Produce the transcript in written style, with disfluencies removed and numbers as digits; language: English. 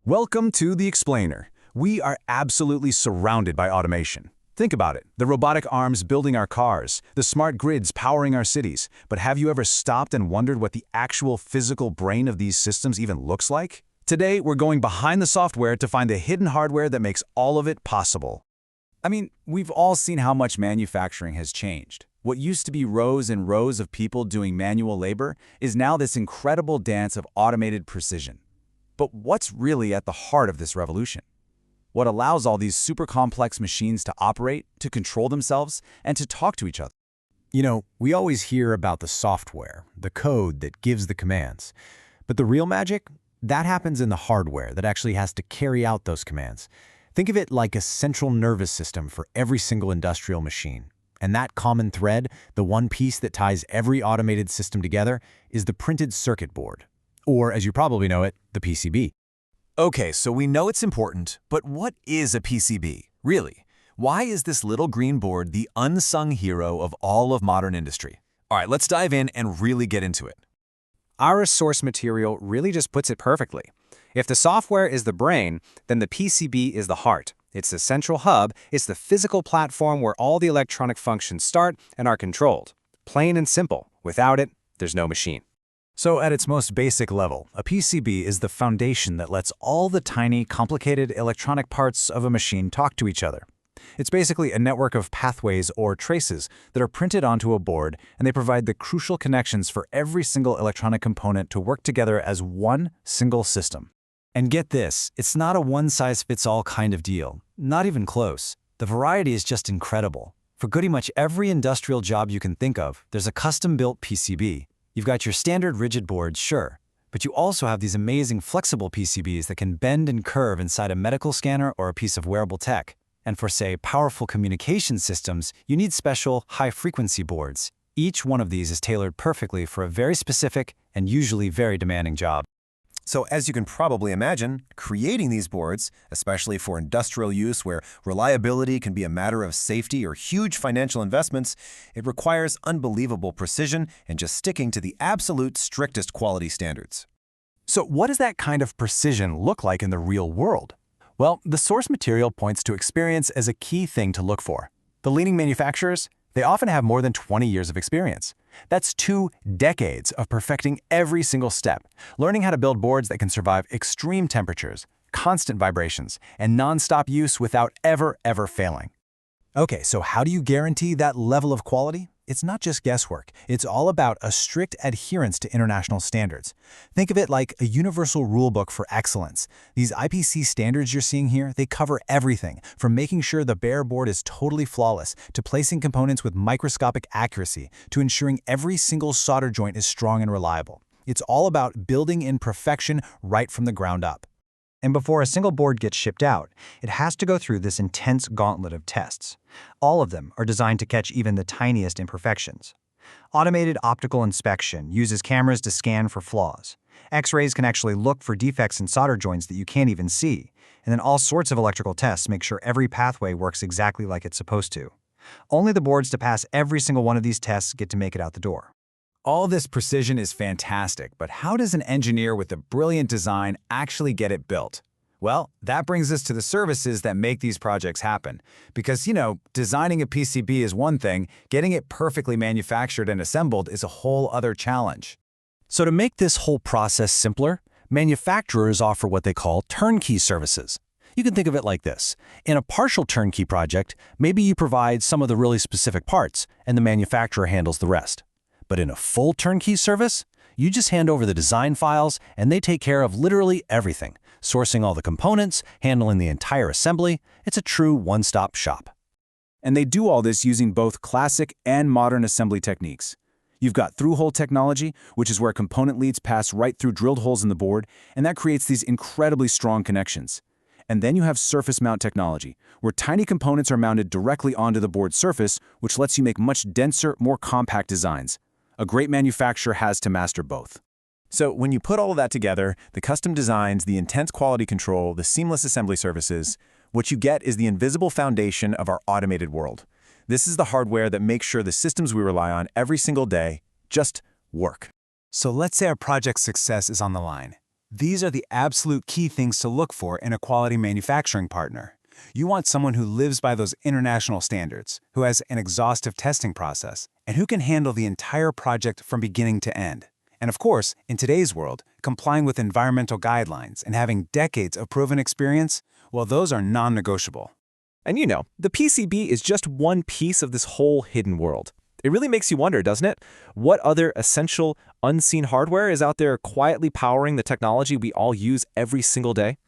Welcome to The Explainer. We are absolutely surrounded by automation. Think about it, the robotic arms building our cars, the smart grids powering our cities. But have you ever stopped and wondered what the actual physical brain of these systems even looks like? Today, we're going behind the software to find the hidden hardware that makes all of it possible. I mean, we've all seen how much manufacturing has changed. What used to be rows and rows of people doing manual labor is now this incredible dance of automated precision. But what's really at the heart of this revolution? What allows all these super complex machines to operate, to control themselves, and to talk to each other? You know, we always hear about the software, the code that gives the commands. But the real magic? That happens in the hardware that actually has to carry out those commands. Think of it like a central nervous system for every single industrial machine. And that common thread, the one piece that ties every automated system together, is the printed circuit board. Or, as you probably know it, the PCB. Okay, so we know it's important, but what is a PCB, really? Why is this little green board the unsung hero of all of modern industry? All right, let's dive in and really get into it. Our source material really just puts it perfectly. If the software is the brain, then the PCB is the heart. It's the central hub, it's the physical platform where all the electronic functions start and are controlled. Plain and simple. Without it, there's no machine. So at its most basic level, a PCB is the foundation that lets all the tiny, complicated electronic parts of a machine talk to each other. It's basically a network of pathways or traces that are printed onto a board, and they provide the crucial connections for every single electronic component to work together as one single system. And get this, it's not a one-size-fits-all kind of deal. Not even close. The variety is just incredible. For pretty much every industrial job you can think of, there's a custom-built PCB. You've got your standard rigid boards, sure, but you also have these amazing flexible PCBs that can bend and curve inside a medical scanner or a piece of wearable tech. And for, say, powerful communication systems, you need special, high-frequency boards. Each one of these is tailored perfectly for a very specific and usually very demanding job. So as you can probably imagine, creating these boards, especially for industrial use where reliability can be a matter of safety or huge financial investments, it requires unbelievable precision and just sticking to the absolute strictest quality standards. So what does that kind of precision look like in the real world? Well, the source material points to experience as a key thing to look for. The leading manufacturers, they often have more than 20 years of experience. That's 2 decades of perfecting every single step, learning how to build boards that can survive extreme temperatures, constant vibrations, and non-stop use without ever failing. Okay, so how do you guarantee that level of quality? It's not just guesswork. It's all about a strict adherence to international standards. Think of it like a universal rulebook for excellence. These IPC standards you're seeing here, they cover everything, from making sure the bare board is totally flawless, to placing components with microscopic accuracy, to ensuring every single solder joint is strong and reliable. It's all about building in perfection right from the ground up. And before a single board gets shipped out, it has to go through this intense gauntlet of tests. All of them are designed to catch even the tiniest imperfections. Automated optical inspection uses cameras to scan for flaws. X-rays can actually look for defects in solder joints that you can't even see. And then all sorts of electrical tests make sure every pathway works exactly like it's supposed to. Only the boards to pass every single one of these tests get to make it out the door. All this precision is fantastic, but how does an engineer with a brilliant design actually get it built? Well, that brings us to the services that make these projects happen. Because, designing a PCB is one thing, getting it perfectly manufactured and assembled is a whole other challenge. So to make this whole process simpler, manufacturers offer what they call turnkey services. You can think of it like this. In a partial turnkey project, maybe you provide some of the really specific parts, and the manufacturer handles the rest. But in a full turnkey service, you just hand over the design files and they take care of literally everything, sourcing all the components, handling the entire assembly. It's a true one-stop shop. And they do all this using both classic and modern assembly techniques. You've got through-hole technology, which is where component leads pass right through drilled holes in the board, and that creates these incredibly strong connections. And then you have surface mount technology, where tiny components are mounted directly onto the board surface, which lets you make much denser, more compact designs. A great manufacturer has to master both. So when you put all of that together, the custom designs, the intense quality control, the seamless assembly services, what you get is the invisible foundation of our automated world. This is the hardware that makes sure the systems we rely on every single day just work. So let's say our project's success is on the line. These are the absolute key things to look for in a quality manufacturing partner. You want someone who lives by those international standards, who has an exhaustive testing process, and who can handle the entire project from beginning to end. And of course, in today's world, complying with environmental guidelines and having decades of proven experience, well, those are non-negotiable. And you know, the PCB is just one piece of this whole hidden world. It really makes you wonder, doesn't it? What other essential, unseen hardware is out there quietly powering the technology we all use every single day?